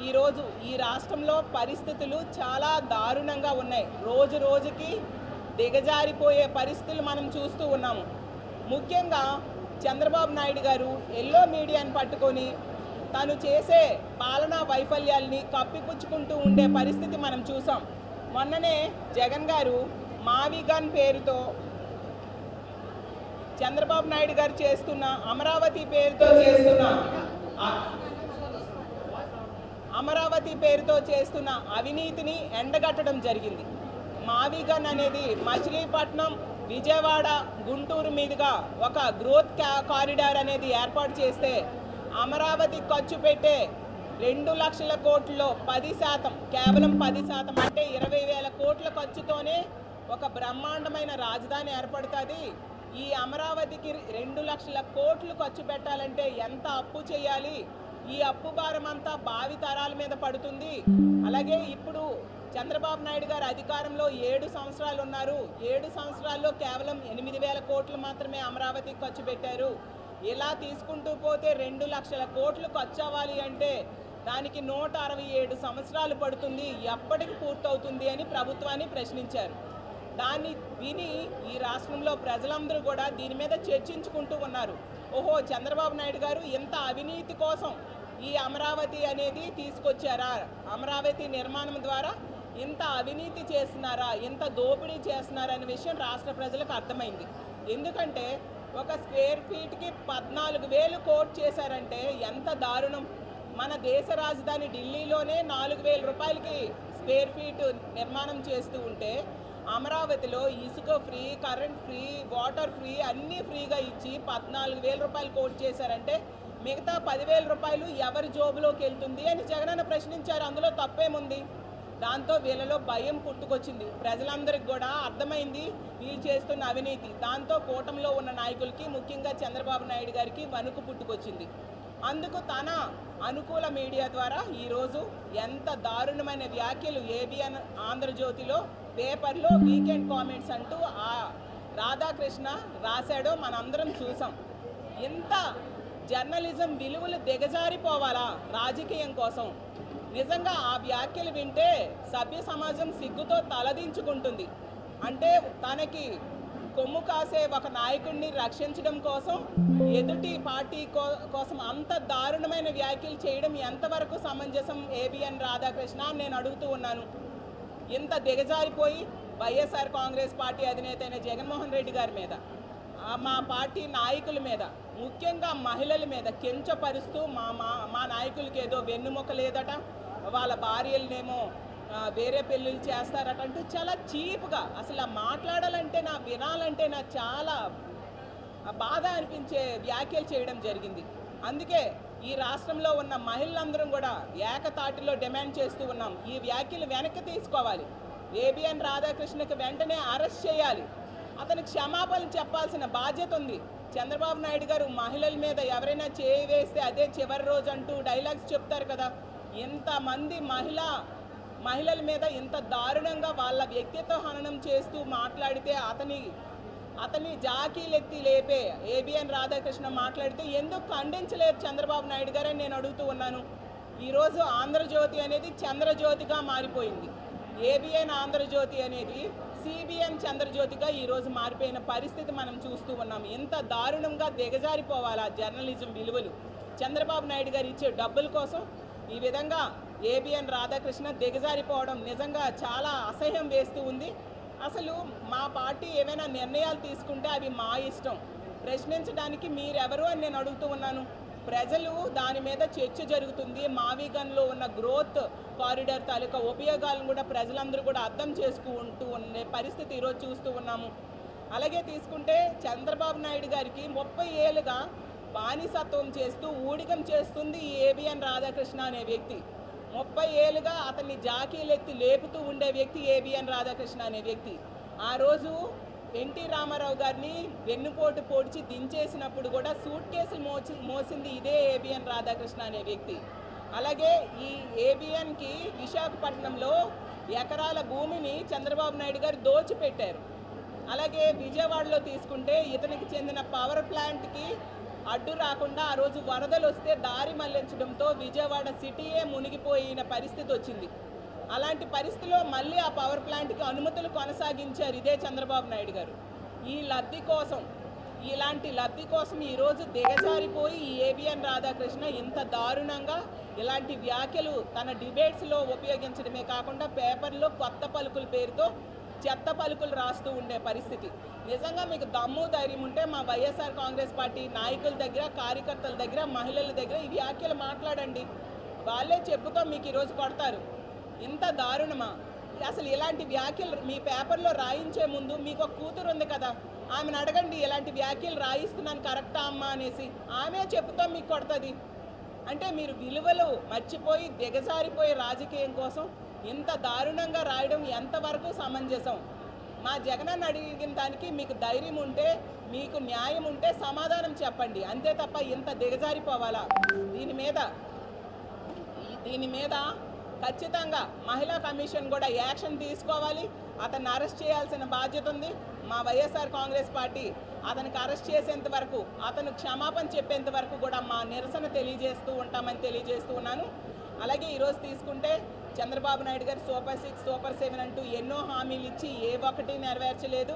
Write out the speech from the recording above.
ఈరోజు ఈ రాష్ట్రంలో పరిస్థితులు చాలా దారుణంగా ఉన్నాయి. రోజు రోజుకి దిగజారిపోయే పరిస్థితులు మనం చూస్తూ ఉన్నాము. ముఖ్యంగా చంద్రబాబు నాయుడు గారు ఎల్లో మీడియాని పట్టుకొని తను చేసే పాలనా వైఫల్యాల్ని కప్పిపుచ్చుకుంటూ ఉండే పరిస్థితి మనం చూసాం. మొన్ననే జగన్ గారు మావిగన్ పేరుతో చంద్రబాబు నాయుడు గారు చేస్తున్న అమరావతి పేరుతో చేస్తున్న అవినీతిని ఎండగట్టడం జరిగింది. మావిగన్ అనేది మచిలీపట్నం, విజయవాడ, గుంటూరు మీదుగా ఒక గ్రోత్ కారిడార్ అనేది ఏర్పాటు చేస్తే అమరావతి ఖర్చు పెట్టే 2 లక్షల కోట్లలో 10%, కేవలం 10% అంటే 20,000 కోట్ల ఖర్చుతోనే ఒక బ్రహ్మాండమైన రాజధాని ఏర్పడుతుంది. ఈ అమరావతికి 2 లక్షల కోట్లు ఖర్చు పెట్టాలంటే ఎంత అప్పు చేయాలి? ఈ అప్పు భారం అంతా భావి తరాల మీద పడుతుంది. అలాగే ఇప్పుడు చంద్రబాబు నాయుడు గారు అధికారంలో 7 సంవత్సరాలు ఉన్నారు. 7 సంవత్సరాల్లో కేవలం 8,000 కోట్లు మాత్రమే అమరావతికి ఖర్చు పెట్టారు. ఇలా తీసుకుంటూ పోతే 2 లక్షల కోట్లు ఖర్చు అవ్వాలి అంటే దానికి 167 సంవత్సరాలు పడుతుంది. ఎప్పటికి పూర్తవుతుంది అని ప్రభుత్వాన్ని ప్రశ్నించారు. దాన్ని విని ఈ రాష్ట్రంలో ప్రజలందరూ కూడా దీని మీద చర్చించుకుంటూ ఉన్నారు. ఓహో, చంద్రబాబు నాయుడు గారు ఇంత అవినీతి కోసం ఈ అమరావతి అనేది తీసుకొచ్చారా? అమరావతి నిర్మాణం ద్వారా ఇంత అవినీతి చేస్తున్నారా, ఇంత దోపిడీ చేస్తున్నారా అనే విషయం రాష్ట్ర ప్రజలకు అర్థమైంది. ఎందుకంటే ఒక స్క్వేర్ ఫీట్కి 14,000 కోట్ చేశారంటే ఎంత దారుణం. మన దేశ రాజధాని ఢిల్లీలోనే 4,000 రూపాయలకి స్క్వేర్ ఫీట్ నిర్మాణం చేస్తూ ఉంటే అమరావతిలో ఇసుక free, current free, water free అన్నీ ఫ్రీగా ఇచ్చి 14,000 రూపాయలు కోట్ చేశారంటే మిగతా 10,000 రూపాయలు ఎవరి జోబులోకి వెళ్తుంది అని జగనన్న ప్రశ్నించారు. అందులో తప్పేముంది? దాంతో వీళ్ళలో భయం పుట్టుకొచ్చింది. ప్రజలందరికీ కూడా అర్థమైంది వీళ్ళు చేస్తున్న అవినీతి. దాంతో కూటమిలో ఉన్న నాయకులకి, ముఖ్యంగా చంద్రబాబు నాయుడు గారికి వణుకు పుట్టుకొచ్చింది. అందుకు తన అనుకూల మీడియా ద్వారా ఈరోజు ఎంత దారుణమైన వ్యాఖ్యలు ఏబిఎన్ ఆంధ్రజ్యోతిలో పేపర్లో వీకెండ్ కామెంట్స్ అంటూ ఆ రాధాకృష్ణ రాశాడో మనందరం చూసాం. ఇంత జర్నలిజం విలువలు దిగజారిపోవాలా రాజకీయం కోసం? నిజంగా ఆ వ్యాఖ్యలు వింటే సభ్య సమాజం సిగ్గుతో తలదించుకుంటుంది. అంటే తనకి కొమ్ము కాసే ఒక నాయకుడిని రక్షించడం కోసం ఎదుటి పార్టీ కోసం అంత దారుణమైన వ్యాఖ్యలు చేయడం ఎంతవరకు సమంజసం ఏబిఎన్ రాధాకృష్ణ అని నేను అడుగుతూ ఉన్నాను. ఇంత దిగజారిపోయి వైఎస్ఆర్ కాంగ్రెస్ పార్టీ అధినేత అయిన జగన్మోహన్ రెడ్డి గారి మీద, మా పార్టీ నాయకుల మీద, ముఖ్యంగా మహిళల మీద కించపరుస్తూ మా నాయకులకి ఏదో వెన్నుముక లేదట, వాళ్ళ భార్యలనేమో వేరే పెళ్ళిళ్ళు చేస్తారట అంటూ చాలా చీప్గా అసలు మాట్లాడాలంటే వినాలంటే చాలా బాధ అనిపించే వ్యాఖ్యలు చేయడం జరిగింది. అందుకే ఈ రాష్ట్రంలో ఉన్న మహిళలందరం కూడా ఏకతాటిలో డిమాండ్ చేస్తూ ఉన్నాం. ఈ వ్యాఖ్యలు వెనక్కి తీసుకోవాలి. ఏబిఎన్ రాధాకృష్ణకి వెంటనే అరెస్ట్ చేయాలి. అతనికి క్షమాపణ చెప్పాల్సిన బాధ్యత ఉంది. చంద్రబాబు నాయుడు గారు మహిళల మీద ఎవరైనా చేయి వేస్తే అదే చివరి రోజు అంటూ డైలాగ్స్ చెప్తారు కదా. ఇంతమంది మహిళల మీద ఇంత దారుణంగా వాళ్ళ వ్యక్తిత్వ హననం చేస్తూ మాట్లాడితే అతని జాకీలెత్తి లేపే ఏబిఎన్ రాధాకృష్ణ మాట్లాడితే ఎందుకు ఖండించలేదు చంద్రబాబు నాయుడు గారు అని నేను అడుగుతూ ఉన్నాను. ఈరోజు ఆంధ్రజ్యోతి అనేది చంద్రజ్యోతిగా మారిపోయింది. ఏబిఎన్ ఆంధ్రజ్యోతి అనేది సిబిఎన్ చంద్రజ్యోతిగా ఈరోజు మారిపోయిన పరిస్థితి మనం చూస్తూ ఉన్నాం. ఎంత దారుణంగా దిగజారిపోవాలా జర్నలిజం విలువలు? చంద్రబాబు నాయుడు గారు ఇచ్చే డబ్బుల కోసం ఈ విధంగా ఏబిఎన్ రాధాకృష్ణ దిగజారిపోవడం నిజంగా చాలా అసహ్యం వేస్తూ ఉంది. అసలు మా పార్టీ ఏమైనా నిర్ణయాలు తీసుకుంటే అవి మా ఇష్టం, ప్రశ్నించడానికి మీరెవరు అని నేను అడుగుతూ ఉన్నాను. ప్రజలు దాని మీద చర్చ జరుగుతుంది. మావిగన్లో ఉన్న గ్రోత్ కారిడార్ తాలూకా ఉపయోగాలను కూడా ప్రజలందరూ కూడా అర్థం చేసుకుంటూ ఉండే పరిస్థితి ఈరోజు చూస్తూ ఉన్నాము. అలాగే తీసుకుంటే చంద్రబాబు నాయుడు గారికి 30 ఏళ్ళుగా బానిసత్వం చేస్తూ ఊడిగం చేస్తుంది ఈ ఏబిఎన్ రాధాకృష్ణ అనే వ్యక్తి. 30 ఏళ్ళుగా అతన్ని జాకీలెత్తి లేపుతూ ఉండే వ్యక్తి ఏబిఎన్ రాధాకృష్ణ అనే వ్యక్తి. ఆ రోజు ఎన్టీ రామారావు గారిని వెన్నుపోటు పొడిచి దించేసినప్పుడు కూడా సూట్ కేసులు మోసింది ఇదే ఏబిఎన్ రాధాకృష్ణ అనే వ్యక్తి. అలాగే ఈ ఏబిఎన్కి విశాఖపట్నంలో ఎకరాల భూమిని చంద్రబాబు నాయుడు గారు దోచిపెట్టారు. అలాగే విజయవాడలో తీసుకుంటే ఇతనికి చెందిన పవర్ ప్లాంట్కి అడ్డు రాకుండా ఆ రోజు వరదలు వస్తే దారి మళ్లించడంతో విజయవాడ సిటీయే మునిగిపోయిన పరిస్థితి వచ్చింది. అలాంటి పరిస్థితిలో మళ్ళీ ఆ పవర్ ప్లాంట్కి అనుమతులు కొనసాగించారు ఇదే చంద్రబాబు నాయుడు గారు. ఇలాంటి లబ్ధి కోసం ఈరోజు దిగజారిపోయి ఈ ఏబిఎన్ రాధాకృష్ణ ఇంత దారుణంగా ఇలాంటి వ్యాఖ్యలు తన డిబేట్స్లో ఉపయోగించడమే కాకుండా పేపర్లో కొత్త పలుకుల పేరుతో చెత్త పలుకులు రాస్తూ ఉండే పరిస్థితి. నిజంగా మీకు దమ్ము ధైర్యం ఉంటే మా వైఎస్ఆర్ కాంగ్రెస్ పార్టీ నాయకుల దగ్గర, కార్యకర్తల దగ్గర, మహిళల దగ్గర ఈ వ్యాఖ్యలు మాట్లాడండి. వాళ్ళే చెప్పుతో మీకు ఈరోజు కొడతారు. ఇంత దారుణమా? అసలు ఇలాంటి వ్యాఖ్యలు మీ పేపర్లో రాయించే ముందు మీకు ఒక కూతురు ఉంది కదా, ఆమెను అడగండి ఇలాంటి వ్యాఖ్యలు రాయిస్తున్నాను కరెక్టా అమ్మా అనేసి. ఆమె చెప్పుతో మీకు కొడుతుంది. అంటే మీరు విలువలు మర్చిపోయి దిగజారిపోయే రాజకీయం కోసం ఇంత దారుణంగా రాయడం ఎంతవరకు సమంజసం? మా జగనన్న అడిగిన దానికి మీకు ధైర్యం ఉంటే, మీకు న్యాయం ఉంటే సమాధానం చెప్పండి. అంతే తప్ప ఇంత దిగజారిపోవాలా? దీని మీద ఖచ్చితంగా మహిళా కమిషన్ కూడా యాక్షన్ తీసుకోవాలి. అతన్ని అరెస్ట్ చేయాల్సిన బాధ్యత ఉంది. మా వైఎస్ఆర్ కాంగ్రెస్ పార్టీ అతనికి అరెస్ట్ చేసేంత వరకు, అతను క్షమాపణ చెప్పేంత వరకు కూడా మా నిరసన తెలియజేస్తూ ఉంటామని తెలియజేస్తూ ఉన్నాను. అలాగే ఈరోజు తీసుకుంటే చంద్రబాబు నాయుడు గారు సూపర్ 6, సూపర్ 7 అంటూ ఎన్నో హామీలు ఇచ్చి ఏ ఒక్కటి నెరవేర్చలేదు.